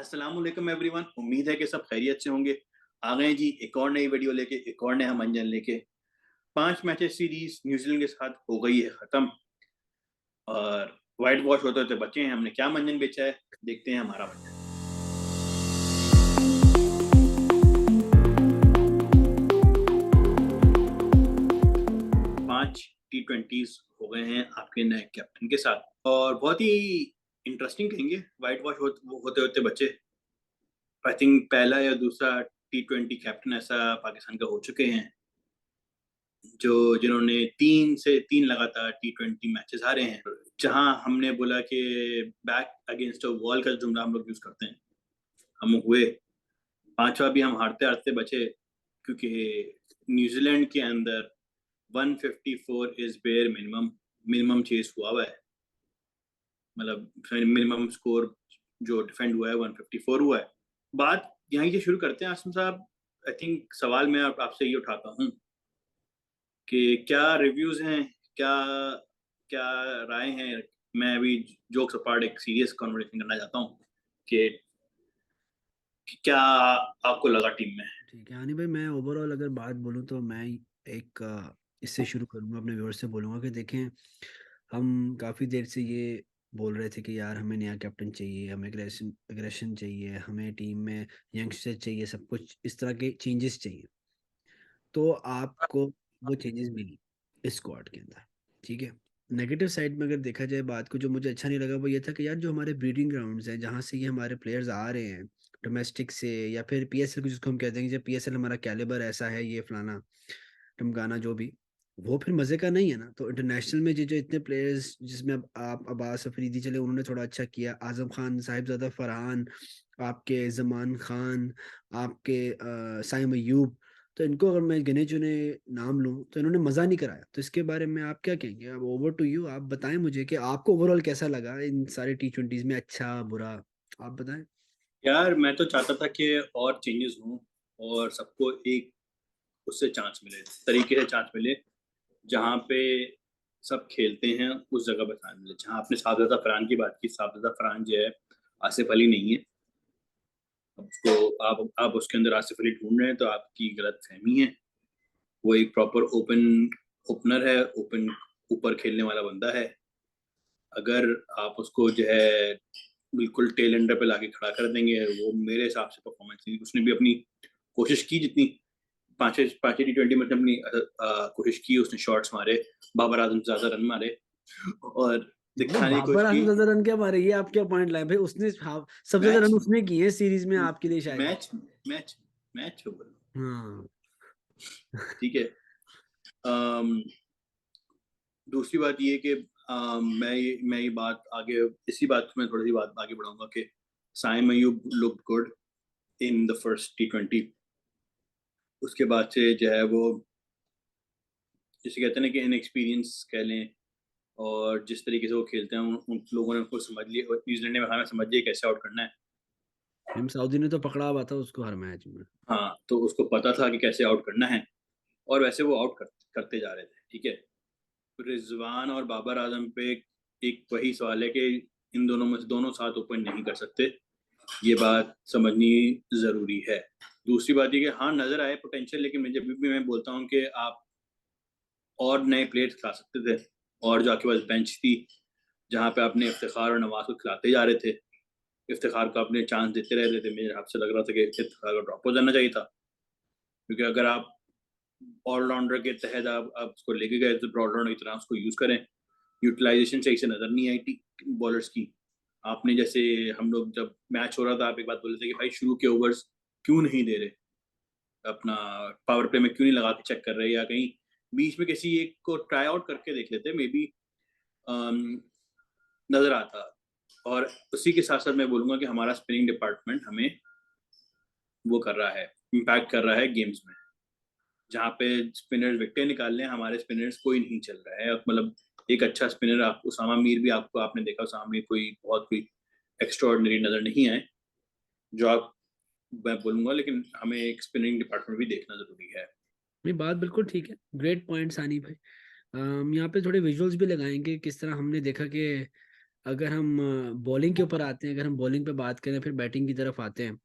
अस्सलाम वालेकुम एवरीवन। उम्मीद है कि सब खैरियत से होंगे। आ गए जी एक और नई वीडियो लेके, एक और नया मंजन लेके। 5 मैचेस सीरीज न्यूजीलैंड के साथ हो गई है खत्म और वाइट वॉश होते होते बचे हैं। हमने क्या मंजन बेचा है, देखते हैं हमारा मंजन। 5 T20s हो गए हैं आपके नए कैप्टन के साथ और बहुत ही इंटरेस्टिंग कहेंगे वाइट वॉश होते होते बचे। आई थिंक पहला या दूसरा T20 कैप्टन ऐसा पाकिस्तान का हो चुके हैं जो जिन्होंने 3 लगातार T20 मैचेस हारे हैं। जहां हमने बोला कि बैक अगेंस्ट अ वॉल का जुमला हम लोग यूज करते हैं, हम हुए। पांचवा भी हम हारते हारते बचे क्योंकि न्यूजीलैंड के अंदर 154 is bare minimum. Minimum chase हुआ है, मतलब मिनिमम स्कोर जो डिफेंड हुआ है 154 हुआ है। बात यहीं से शुरू करते हैं आसम साहब। आई थिंक सवाल मैं आपसे ये उठाता हूँ कि क्या रिव्यूज हैं, क्या क्या राय हैं। मैं अभी जोक्स अपार्ट एक सीरियस कन्वर्सेशन करना चाहता हूँ कि क्या आपको लगा टीम में। ठीक है हानि भाई, मैं ओवरऑल अगर बात बोलूँ तो मैं एक इससे शुरू करूँगा, अपने व्यूअर्स से बोलूँगा कि देखें, हम काफ़ी देर से ये बोल रहे थे कि यार हमें नया कैप्टन चाहिए, हमें एग्रेशन एग्रेशन चाहिए, हमें टीम में यंगस्टर चाहिए, सब कुछ इस तरह के चेंजेस चाहिए। तो आपको वो चेंजेस मिली इस स्क्वाड के अंदर। ठीक है, नेगेटिव साइड में अगर देखा जाए बात को, जो मुझे अच्छा नहीं लगा वो ये था कि यार जो हमारे ब्रीडिंग ग्राउंड्स हैं जहाँ से ये हमारे प्लेयर्स आ रहे हैं, डोमेस्टिक से या फिर पीएसएल को जिसको हम कहते हैं कि जब पीएसएल हमारा कैलिबर ऐसा है, ये फलाना टमकाना जो भी, वो फिर मजे का नहीं है ना। तो इंटरनेशनल में जो जो इतने प्लेयर्स, जिसमें अब आप अब्बास अफरीदी चले, उन्होंने थोड़ा अच्छा किया, आजम खान, साहिबजादा फरहान, आपके जमान खान, आपके साइम अयूब, तो इनको अगर मैं गिने चुने नाम लूं तो इन्होंने मजा नहीं कराया। तो इसके बारे में आप क्या कहेंगे? अब ओवर टू यू, आप बताएं मुझे कि आपको ओवरऑल कैसा लगा इन सारे T20s में, अच्छा बुरा, आप बताएं। यार मैं तो चाहता था कि और चेंजेस हों और सबको एक उससे चांस मिले, तरीके से चांस मिले जहाँ पे सब खेलते हैं। उस जगह पर चांस मिले जहाँ आपने साबजादा फरहान की बात की। साबजादा फरहान जो है आसिफ अली नहीं है। अब उसको आप उसके अंदर आसिफ अली ढूंढ रहे हैं तो आपकी गलत फहमी है। वो एक प्रॉपर ओपनर है, ओपन ऊपर खेलने वाला बंदा है। अगर आप उसको जो है बिल्कुल टेल एंडर पे लाके खड़ा कर देंगे, वो मेरे हिसाब से परफॉर्मेंस नहीं। उसने भी अपनी कोशिश की, जितनी पांच पांच T20 में उसने अपनी कोशिश की। उसने शॉट्स मारे, बाबर आजम से ज्यादा रन मारे और भाई दिखाने की कोशिश बाबर की। आजम ज्यादा रन क्या मारे, ये आप क्या पॉइंट लाए भाई? उसने सबसे ज्यादा मैच रन उसने किए सीरीज में आपके लिए शायद। Match match match over. हाँ। ठीक है। अम, दूसरी बात ये कि मैं ये बात आगे, इसी बात में थोड़ी सी बात आगे बढ़ाऊंगा कि Saim Ayub look good in the first T20। उसके बाद से जो है वो, जिसे कहते हैं ना कि इनएक्सपीरियंस कह लें, और जिस तरीके से वो खेलते हैं उन लोगों ने उनको समझ लिया, और न्यूजीलैंड ने हमें समझ लिया कैसे आउट करना है। हिम साउदी ने तो पकड़ा हुआ था उसको हर मैच में। हाँ, तो उसको पता था कि कैसे आउट करना है और वैसे वो करते जा रहे थे। ठीक है। रिजवान और बाबर आजम पे एक वही सवाल है कि इन दोनों में से दोनों साथ ओपन नहीं कर सकते। ये बात समझनी जरूरी है। दूसरी बात ये कि हाँ नजर आए पोटेंशियल, लेकिन मैं जब भी मैं बोलता हूँ कि आप और नए प्लेयर्स खिला सकते थे, और जो आपके पास बेंच थी जहाँ पे आपने इफ्तिखार और नवाज को खिलाते जा रहे थे। इफ्तिखार को आपने चांस देते रह रहे थे। मेरे हिसाब से लग रहा था कि इफ्तिखार को ड्रॉप हो जाना चाहिए था, क्योंकि अगर आप ऑलराउंडर के तहत आप उसको लेके गए तो ऑलराउंडर की तरह उसको यूज करें। यूटिलाइजेशन सही से नजर नहीं आई थी बॉलर्स की। आपने जैसे, हम लोग जब मैच हो रहा था आप एक बात बोले थे कि भाई शुरू के ओवर्स क्यों नहीं दे रहे, अपना पावर प्ले में क्यों नहीं लगा के चेक कर रहे, या कहीं बीच में किसी एक को ट्राई आउट करके देख लेते मे बी नजर आता। और उसी के साथ साथ मैं बोलूंगा कि हमारा स्पिनिंग डिपार्टमेंट हमें वो कर रहा है, इम्पैक्ट कर रहा है गेम्स में। जहाँ पे स्पिनर्स विकेट निकाल रहे हैं, हमारे स्पिनर्स कोई नहीं चल रहा है। मतलब एक अच्छा स्पिनर, आप उसामा मीर भी, आपको आपने देखा उसामा मीर कोई एक्स्ट्राऑर्डिनरी नजर नहीं आए जो आप, मैं बोलूंगा। लेकिन हमें एक स्पिनिंग डिपार्टमेंट भी देखना जरूरी है। ये बात बिल्कुल ठीक है, ग्रेट पॉइंट सानी भाई। यहाँ पे थोड़े विजुअल्स भी लगाएंगे, किस तरह हमने देखा कि अगर हम बॉलिंग के ऊपर आते हैं, अगर हम बॉलिंग पे बात करें फिर बैटिंग की तरफ आते हैं।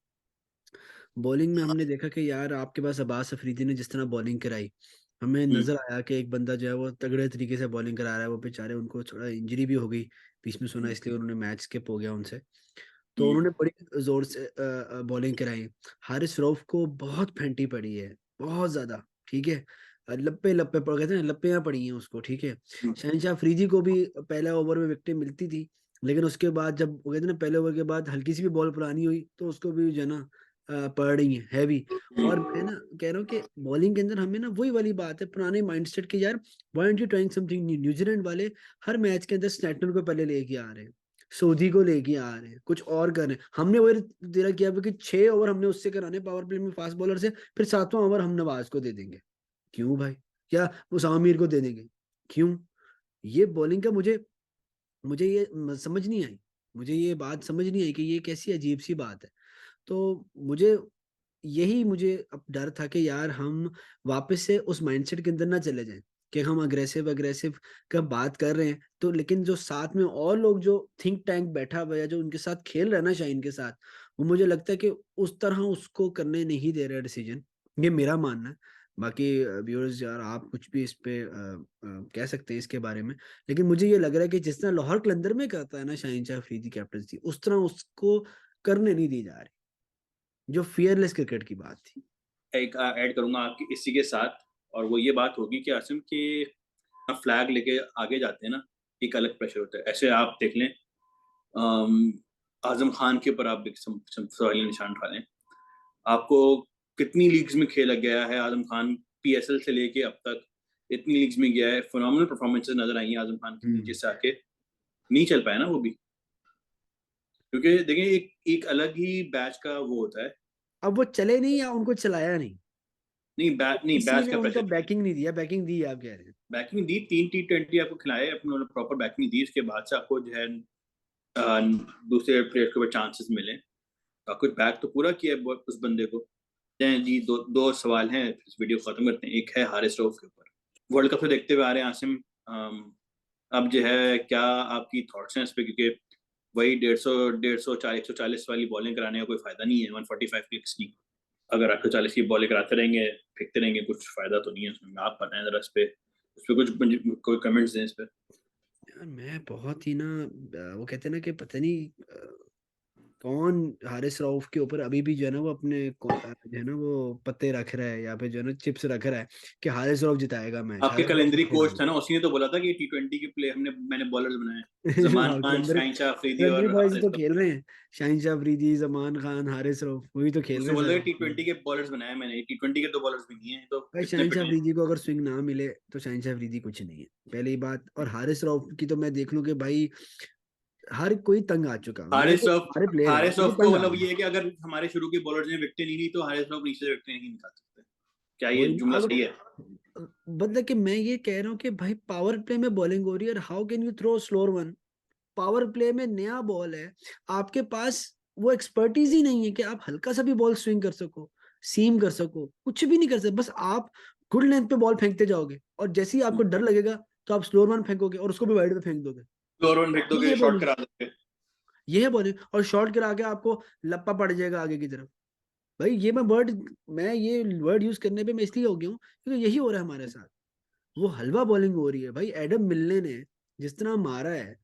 बॉलिंग में हमने देखा कि यार आपके पास अब्बास अफरीदी ने जिस तरह बॉलिंग कराई, हमें नजर आया कि एक बंदा जो है वो तगड़े तरीके से बॉलिंग करा रहा है। वो बेचारे, उनको थोड़ा इंजरी भी हो गई बीच में सुना, इसलिए उन्होंने मैच स्किप हो गया उनसे। तो उन्होंने बड़ी जोर से बॉलिंग कराई। हारिस रऊफ को बहुत फेंटी पड़ी है, बहुत ज्यादा, ठीक है। लप्पे लप्पे पड़, कहते हैं लप्पियां पड़ी हैं उसको, ठीक है। शहनशाह अफरीदी को भी पहले ओवर में विकेट मिलती थी, लेकिन उसके बाद जब वो कहते हैं ना, पहले ओवर के बाद हल्की सी भी बॉल पुरानी हुई तो उसको भी जो है ना पड़ रही है भी। और मैं ना कह रहा हूँ कि बॉलिंग के अंदर हमें ना वही वाली बात है, पुराने माइंडसेट के यार, why aren't you trying something new. New Zealand वाले हर मैच के अंदर स्नैटनर को पहले लेके आ रहे हैं, सऊदी को लेके आ रहे हैं, कुछ और कर रहे हैं। हमने वही तेरा किया कि 6 ओवर हमने उससे कराने पावर प्ले में फास्ट बॉलर से, फिर 7वां ओवर हम नवाज को दे देंगे। क्यों भाई? या उसामा मीर को दे देंगे, क्यों? ये बॉलिंग का मुझे मुझे ये समझ नहीं आई। मुझे ये बात समझ नहीं आई कि ये कैसी अजीब सी बात है। तो मुझे अब डर था कि यार हम वापस से उस माइंडसेट के अंदर ना चले जाएं कि हम अग्रेसिव अग्रेसिव का बात कर रहे हैं, तो लेकिन जो साथ में और लोग जो थिंक टैंक बैठा हुआ है, जो उनके साथ खेल रहा है ना शाइन के साथ, वो मुझे लगता है कि उस तरह उसको करने नहीं दे रहा डिसीजन। ये मेरा मानना है। बाकी व्यूअर्स यार, आप कुछ भी इस पे कह सकते हैं इसके बारे में, लेकिन मुझे ये लग रहा है कि जिस तरह लाहौर कलंदर में करता है ना शाहीन शाह अफरीदी कैप्टनसी, उस तरह उसको करने नहीं दी जा रही, जो फियरलेस क्रिकेट की बात थी। एक ऐड करूंगा आपकी इसी के साथ, और वो ये बात होगी कि आसिम के फ्लैग लेके आगे जाते हैं ना, एक अलग प्रेशर होता है। ऐसे आप देख लें, आजम खान के ऊपर आप एक सवालिया निशान उठा लें। आपको कितनी लीग्स में खेला गया है आजम खान, पीएसएल से लेके अब तक इतनी लीग्स में गया है, फिनोमिनल परफॉर्मेंसेस नजर आई हैं आजम खान की नीचे से आके। नहीं चल पाया ना वो भी, क्योंकि देखिए एक एक अलग ही बैच का वो होता है। अब वो चले नहीं या उनको चलाया नहीं, नहीं किसी बैच ने का उनको प्रेशर। बैकिंग नहीं दिया। बैकिंग दी आप कह रहे हैं? बैकिंग दी, 3 T20 आपको खिलाए, अपने प्रॉपर बैकिंग दी, उसके बाद से आपको जो है दूसरे प्लेयर के ऊपर चांसेस मिले। कुछ बैक तो पूरा किया है उस बंदे को। जी, दो दो सवाल हैं, इस वीडियो खत्म करते हैं। एक है हारिस रऊफ के ऊपर। वर्ल्ड कप से देखते हुए आ रहे हैं आसिम, अब जो है क्या आपकी थॉट्स हैं इस पे? क्योंकि वही 150 वाली बॉलिंग कराने का कोई फायदा नहीं है 145 क्लिक्स की। अगर 140 की बॉलिंग कराते रहेंगे, फेंकते रहेंगे, कुछ फायदा तो नहीं है उसमें। आप बताएं जरा इस पे कुछ कोई कमेंट्स दें इस पे। यार मैं बहुत ही ना वो कहते हैं ना कि पता नहीं कौन हारिस रऊफ के ऊपर अभी भी जो है ना वो अपने जो है ना वो पत्ते रख रहा है, या फिर जो है ना चिप्स रख रहा है कि हारिस रऊफ जिताएगा मैच, आपके हारिस रऊफ कलेंदरी कोच खेलेगा। था ना, उसी ने तो बोला था कि T20 के प्ले मैंने बॉलर्स बनाए, जमान खान, कलंदर शाहिन शाह अफरीदी कलंदरी और बॉयज हारिस तो रऊफ। खेल रहे हैं, शाहिन शाह अफरीदी, जमान खान, हारिस रऊफ, वही तो खेल उसने रहे हैं बोला सारे। कि T20 के बॉलर्स बनाए मैंने, T20 के तो बॉलर्स भी नहीं है, तो भाई कितने शाहिन फिट शाह हैं? अफरीदी को अगर स्विंग ना मिले तो शाहिन शाह अफरीदी कुछ नहीं है, पहली बात। और हारिस रऊफ की तो मैं देख लूं कि भाई हर कोई तंग आ चुका, मैं हारिस तो रऊफ हमारे प्लेयर हैं हारिस वो तो रऊफ को तंग आ मतलब गए। ये है कि अगर हमारे शुरू के बॉलर्स ने विकेट नहीं ली तो हारिस रऊफ नीचे से विकेट नहीं निकाल सकते। क्या ये वही ना, जुमला अगर सही है? मतलब कि मैं ये कह रहा हूँ कि भाई पावर प्ले में बॉलिंग हो रही है, और how can you throw slower one? Power play में नया बॉल है, आपके पास वो एक्सपर्टीज ही नहीं है कि आप हल्का सा भी बॉल स्विंग कर सको, सीम कर सको, कुछ भी नहीं कर सकते। बस आप गुड लेंथ पे बॉल फेंकते जाओगे, और जैसे ही आपको डर लगेगा तो आप स्लोअर वन फेंकोगे और उसको भी वाइड पे फेंक दोगे। फ्लोर वन फेंक ये दोगे, है शॉर्ट बॉलिंग, करा दोगे। ये है बॉलिंग। और शॉर्ट गिरा के आपको लप्पा पड़ जाएगा आगे की तरफ। भाई मैं ये वर्ड यूज करने पे मैं इसलिए हो गया हूँ क्योंकि यही हो रहा है हमारे साथ। वो हलवा बॉलिंग हो रही है भाई। एडम मिलने ने जिस तरह मारा है,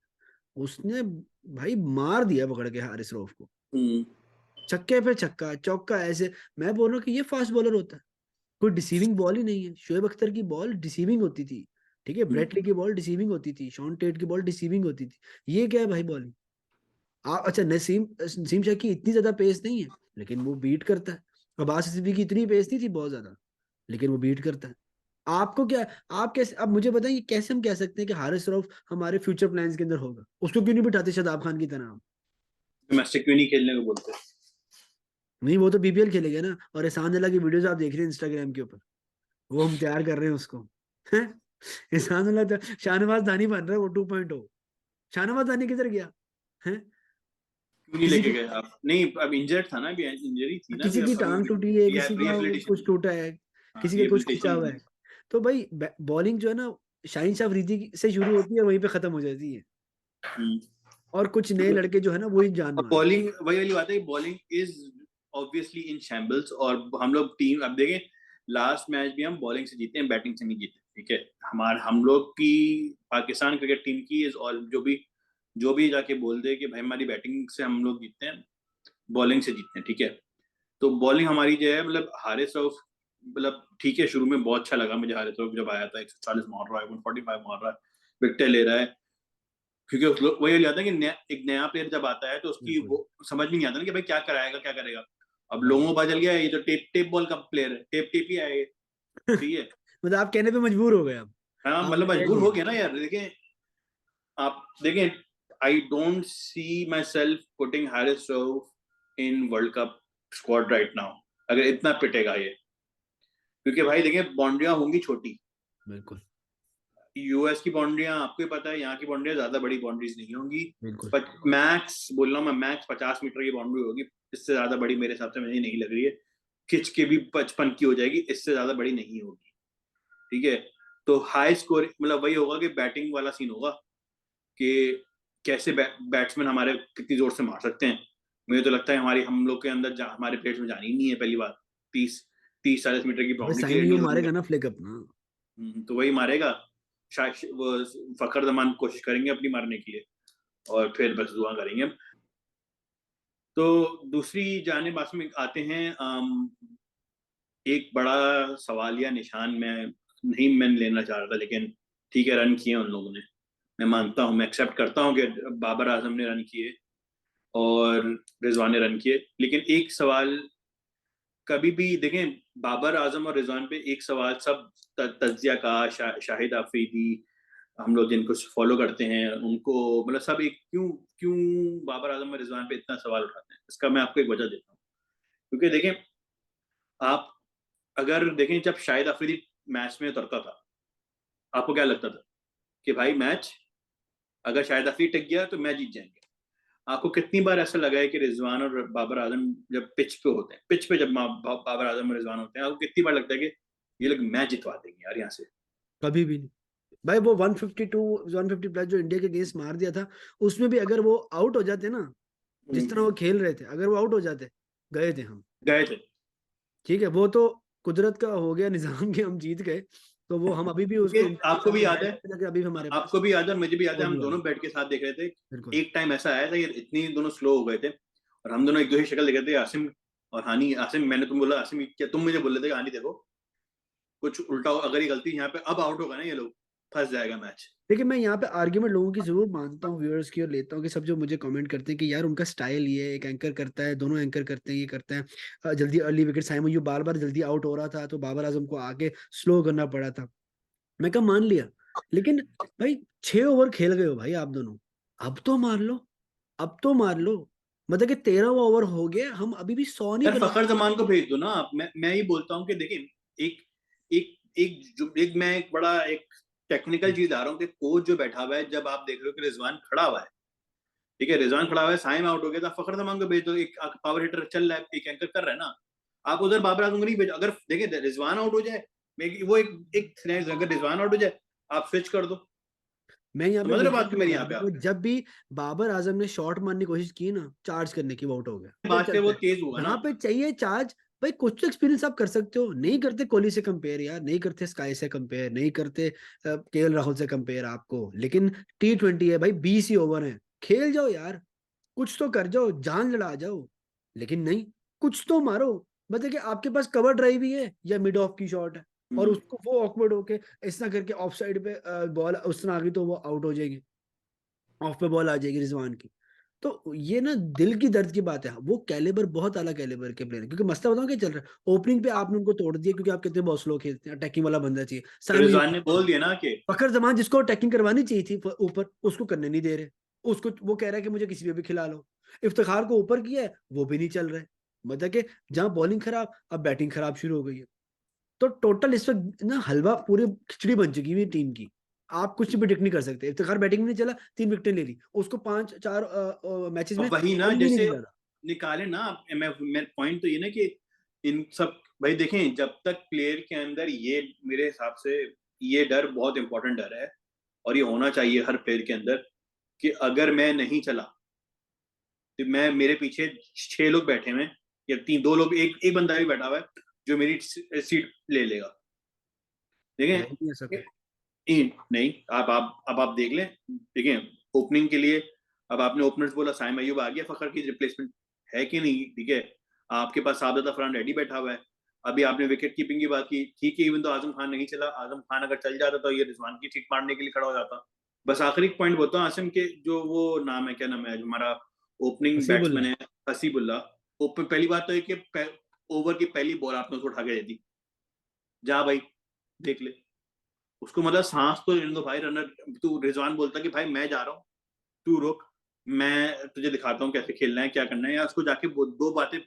उसने भाई मार दिया पकड़ के हारिस रऊफ को, हम्म। छक्के पे छक्का, चौका, ऐसे। मैं बोल रहा हूँ कि ये फास्ट बॉलर होता है, कोई डिसीविंग बॉल ही नहीं है। शोएब अख्तर की बॉल डिसीविंग होती थी, ठीक है। ब्रेटली की बॉल डिसीविंग होती थी, शॉन टेट की बॉल डिसीविंग होती थी। ये क्या है भाई बॉलिंग? अच्छा, नसीम नसीम शाह की इतनी ज्यादा पेस नहीं है, लेकिन वो बीट करता है। अब्बास सिद्दीकी की इतनी पेस नहीं थी बहुत ज्यादा, लेकिन वो बीट करता है। आपको क्या, आप कैसे, अब मुझे बताइए कैसे हम कह सकते हैं कि हारिस रऊफ हमारे फ्यूचर प्लान्स के अंदर होगा? उसको क्यों नहीं बिठाते शादाब खान की तरह हम? डोमेस्टिक क्यों नहीं खेलने को बोलते? नहीं, वो तो बीपीएल खेलेगा ना। और एहसान अल्लाह की वीडियोस आप देख रहे हैं इंस्टाग्राम के ऊपर, वो हम तैयार कर रहे हैं उसको, हैं? एहसान अल्लाह तो शाहनवाज दानी बन रहा है वो 2.0। शाहनवाज दानी किधर गया है? क्यों नहीं किसी लेके की गए आप? नहीं, अब इंजर्ड था ना, अभी इंजरी थी ना, अभी किसी की अभी टांग टूटी है, किसी का रिहेबिलिटेशन। कुछ टूटा है, हाँ, किसी का कुछ खिंचा रिहेबिलिटेशन। हुआ है। तो भाई बॉलिंग जो है ना, शाहीन शाह अफरीदी से शुरू होती है, वहीं पे खत्म हो जाती है। और कुछ नए लड़के जो है ना वही जान मार। बॉलिंग वही वाली बात है, bowling is obviously in shambles. और हम लोग टीम, अब देखें लास्ट मैच भी हम बॉलिंग से जीते हैं, बैटिंग से नहीं जीते, ठीक है। हम लोग की पाकिस्तान क्रिकेट टीम की इज ऑल, जो भी जाके बोल दे कि भाई हमारी बैटिंग से हम लोग जीतते हैं, बॉलिंग से जीतते हैं, ठीक है। तो बॉलिंग हमारी जो है, मतलब हारिस रऊफ, मतलब ठीक है, शुरू में बहुत अच्छा लगा मुझे हारिस रऊफ जब आया था, 140 मार रहा है, 145 मार रहा है, विकेट ले रहा है, क्योंकि वही जाता है कि एक नया प्लेयर जब आता है तो उसकी बिल्कुल। वो समझ में नहीं आता ना कि भाई क्या कराएगा क्या करेगा। अब हाँ। लोगों को पता चल गया ये तो टेप टेप बॉल का प्लेयर है, टेप टेप ही है ये, ठीक है। मतलब आप कहने पे मजबूर हो गए अब, हाँ, आपने मतलब कह मजबूर दिया। हो गया ना यार। देखें, आप देखें, I don't see my self putting Haris Rauf in world cup squad right now, अगर इतना पिटेगा ये, क्योंकि भाई देखें बाउंड्रियां होंगी छोटी, बिल्कुल। यूएस की बाउंड्रियां आपको ही पता है, यहाँ की बाउंड्रियां ज्यादा बड़ी बाउंड्रीज नहीं होंगी। बिल्कुल। मैक्स बोल रहा हूँ मैं, मैक्स 50 मीटर की बाउंड्री होगी, इससे ज्यादा बड़ी मेरे हिसाब से मुझे नहीं लग रही है। खिंच के भी 55 की हो जाएगी, इससे ज्यादा बड़ी नहीं होगी, ठीक है। तो हाई स्कोर मतलब वही होगा कि बैटिंग वाला सीन होगा कि कैसे बैट्समैन हमारे कितनी जोर से मार सकते हैं। मुझे तो लगता है हम लोग के अंदर हमारे प्लेट्स में जानी ही नहीं है पहली बात। 30 30 40 मीटर की अबे बाउंड्री साइम क्लियर यू नहीं हो रही है। मारेगा ना फ्लिक अपना। तो वही मारेगा, शायद वो फखर जमान कोशिश करेंगे अपनी मारने के लिए, और फिर बस दुआ करेंगे। तो दूसरी जानिब में आते हैं, एक बड़ा सवाल या निशान मैं लेना चाह रहा था, लेकिन ठीक है, रन किए उन लोगों ने, मैं मानता हूँ, मैं एक्सेप्ट करता हूँ कि बाबर आजम ने रन किए और रिजवान ने रन किए, लेकिन एक सवाल कभी भी देखें, बाबर आजम और रिजवान पे एक सवाल सब तज्जिया का, शाहिद आफरीदी, हम लोग जिनको फॉलो करते हैं उनको, मतलब सब एक क्यों क्यों बाबर आजम और रिजवान पे इतना सवाल उठाते हैं, इसका मैं आपको एक वजह देता हूँ। क्योंकि देखें, आप अगर देखें जब शाहिद अफरीदी मैच में उतरता था, आपको क्या लगता था कि भाई मैच अगर शाहिद अफरीदी टिक गया तो मैच जीत जाएंगे। आपको कितनी बार ऐसा लगा है कि रिजवान और बाबर आजम जब पिच पे होते हैं, पिच पे जब बाबर आजम और रिजवान होते हैं, आपको कितनी बार लगता है कि ये लोग मैच जितवा देंगे यार यहाँ से। कभी भी नहीं भाई। वो 152 150 प्लस जो इंडिया के अगेंस्ट मार दिया था, उसमें भी अगर वो आउट हो जाते ना, जिस तरह वो खेल रहे थे, अगर वो आउट हो जाते, गए थे हम। गए थे। ठीक है, वो तो कुदरत का हो गया निजाम के हम जीत गए। तो वो हम अभी भी उसको क्योंकि इंतजार आपको भी करके याद बैठ है, करके अभी भी हमारे पास आपको भी याद है, मुझे भी याद है, वो भी हम वाला। दोनों बैठ के साथ देख रहे थे। बिल्कुल। एक टाइम ऐसा आया था, ये इतनी दोनों स्लो हो गए थे और हम दोनों एक दूसरे की शक्ल देख रहे थे, आसिम और हानी। आसिम, मैंने तुम बोला आसिम क्या, तुम मुझे बोल रहे थे कि हानी देखो कुछ उल्टा हो, अगर ये गलती यहाँ पे अब आउट होगा ना ये लोग, फंस जाएगा मैच। देखिए मैं यहाँ पे आर्ग्यूमेंट लोगों की जरूर मानता हूँ, व्यूअर्स की, और लेता हूँ कि सब जो मुझे कमेंट करते हैं कि यार उनका स्टाइल ये है, एक एंकर करता है, दोनों एंकर करते हैं, ये करते हैं जल्दी अर्ली विकेट, साइमन यू बार बार जल्दी आउट हो रहा था तो बाबर आजम को आके स्लो करना पड़ा था। मैं कहा मान लिया, लेकिन भाई 6 ओवर खेल गए हो भाई आप दोनों, अब तो मार लो, अब तो मार लो। मतलब कि 13वां ओवर हो गया, हम अभी भी 100 नहीं यार बना। फखर जमान को भेज दो ना आप। मैं ही बोलता हूँ कि देखिए, एक एक मैं एक बड़ा एक टेक्निकल चीज आ रहा हूँ कि कोच जो बैठा हुआ है, जब आप देख रहे हो कि रिजवान खड़ा हुआ है, ठीक है, रिजवान खड़ा हुआ है, साइम आउट हो गया, तो आप फखर जमान को भेज दो, एक पावर हिटर चल रहा है, एक एंकर कर रहा है ना। आप उधर बाबर आजम को नहीं भेजो। अगर देखिए रिजवान आउट हो जाए, वो एक एक scenario, अगर रिजवान आउट हो जाए, आप स्विच कर दो। मैं यहाँ पे समझ रहे हो वही बात चीज मेरी कह यहाँ रहा पे हूँ आप? कि जब भी बाबर आजम ने शॉट मारने की कोशिश की ना, चार्ज करने की, वो आउट हो गया, पे बात पे चलता वो है। तेज हुआ ना। जहां पे चाहिए चार्ज, भाई कुछ तो एक्सपीरियंस आप कर सकते हो, नहीं करते कोहली से कंपेयर यार, नहीं करते स्काई से कंपेयर, नहीं करते केएल राहुल से कंपेयर आपको, लेकिन T20 है भाई, 20 ही ओवर है, खेल जाओ यार, कुछ तो कर जाओ, जान लड़ा जाओ। लेकिन नहीं, कुछ तो मारो। मतलब कि आपके पास कवर ड्राइव ही है या मिड ऑफ की शॉट है, और हम्म। उसको वो ऑकवर्ड होके इस तरह करके ऑफ साइड पे बॉल उस तरह आ गई तो वो आउट हो जाएगी, ऑफ पे बॉल आ जाएगी रिजवान की। तो ये ना दिल की दर्द की बात है, वो कैलिबर बहुत अलग कैलिबर के प्लेयर, क्योंकि मसला बताऊं क्या चल रहा है, ओपनिंग पे आपने उनको तोड़ दिया क्योंकि आप कितने बहुत स्लो खेलते हैं, अटैकिंग वाला बंदा चाहिए, तो साइमन रिजवान ने बोल दिया ना कि फखर जमान जिसको अटैकिंग करवानी चाहिए थी ऊपर, उसको करने नहीं दे रहे, उसको वो कह रहा है कि मुझे किसी पे भी खिला लो। इफ्तिखार को ऊपर किया है, वो भी नहीं चल रहा है। मतलब कि जहां बॉलिंग खराब, अब बैटिंग खराब शुरू हो गई है। तो टोटल इस वक्त ना हलवा पूरी खिचड़ी बन चुकी है टीम की। आप कुछ भी प्रिडिक्ट नहीं कर सकते, इफ्तिखार बैटिंग में नहीं चला, 3 विकेटें ले ली, उसको 5 4 मैचेस में अब वही ना, बॉलिंग भी नहीं जैसे मिला था। निकाले ना मैं पॉइंट तो ये ना कि इन सब, भाई देखें, जब तक प्लेयर के अंदर ये, मेरे हिसाब से ये डर बहुत इंपॉर्टेंट डर है और ये होना चाहिए हर प्लेयर के अंदर कि अगर मैं नहीं चला तो मैं मेरे पीछे 6 लोग बैठे हुए हैं या 2 लोग, एक बंदा भी बैठा हुआ है जो मेरी सीट ले लेगा। है ही नहीं ऐसा देखें कुछ। नहीं, अब आप देख लें। देखें ओपनिंग के लिए अब आपने ओपनर्स बोला, साइम अयूब आ गया फखर की रिप्लेसमेंट, है कि नहीं? ठीक है, आपके पास साबित अफरान रेडी बैठा हुआ है। अभी आपने विकेट कीपिंग की बात की, ठीक है, इवन तो आजम खान नहीं चला, आजम खान अगर चल जाता तो ये रिजवान की सीट मारने के लिए खड़ा हो जाता। बस आखिरी पॉइंट बोलता हूँ, आसिम के जो वो नाम है, क्या नाम है, हमारा ओपनिंग बैट्समैन हसीबुल्ला। है हसीबुल्ला। पहली बात तो है कि ओवर की पहली बॉल आपने उसको उठा के दे दी, जा भाई देख ले उसको, मतलब सांस तो लेने दो भाई रनर। तू रिजवान बोलता कि भाई मैं जा रहा हूँ, तू रुक, मैं तुझे दिखाता हूँ कैसे खेलना है, क्या करना है, या उसको जाके दो बातें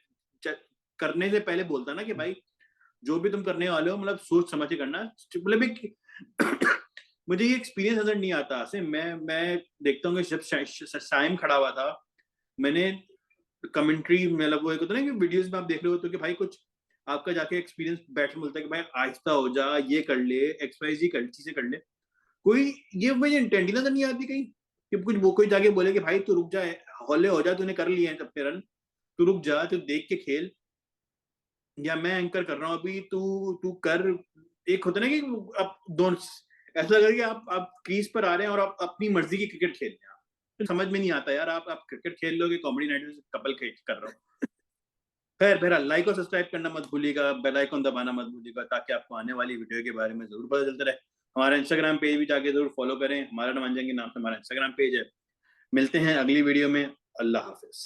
करने से पहले बोलता ना कि भाई जो भी तुम करने वाले हो मतलब सोच समझ के करना। मतलब एक मुझे ये एक्सपीरियंस नजर नहीं आता से। मैं देखता हूँ कि जब साइम खड़ा हुआ था, मैंने कमेंट्री मतलब वो एक होता है ना कि वीडियोस में आप देख रहे हो तो कि भाई कुछ आपका जाके एक्सपीरियंस बैठ मिलता है कि भाई आहिस्ता हो जा, ये कर ले, XYZ कर चीजें कर ले। कोई ये मुझे इंटेंट नजर नहीं आती कहीं कि कुछ वो कोई जाके बोले कि भाई तू रुक जा, हौले हो जा, तूने कर लिए हैं अपने रन, तू रुक जा, तू देख के खेल, या मैं एंकर कर रहा हूँ अभी, तू तू कर। एक होता है ना कि आप दोनों ऐसा लग रहा है कि आप क्रीज पर आ रहे हैं और आप अपनी मर्जी की क्रिकेट खेल रहे हैं। तो समझ में नहीं आता यार, आप क्रिकेट खेल लो कि कॉमेडी नाइट में कपल कर रहा हूँ। खैर बहरहाल, लाइक और सब्सक्राइब करना मत भूलिएगा, बेल आइकन दबाना मत भूलिएगा, ताकि आपको आने वाली वीडियो के बारे में जरूर पता चलता रहे। हमारा इंस्टाग्राम पेज भी जाके जरूर फॉलो करें, हमारा नमंजन के नाम से हमारा इंस्टाग्राम पेज है। मिलते हैं अगली वीडियो में। अल्लाह हाफिज।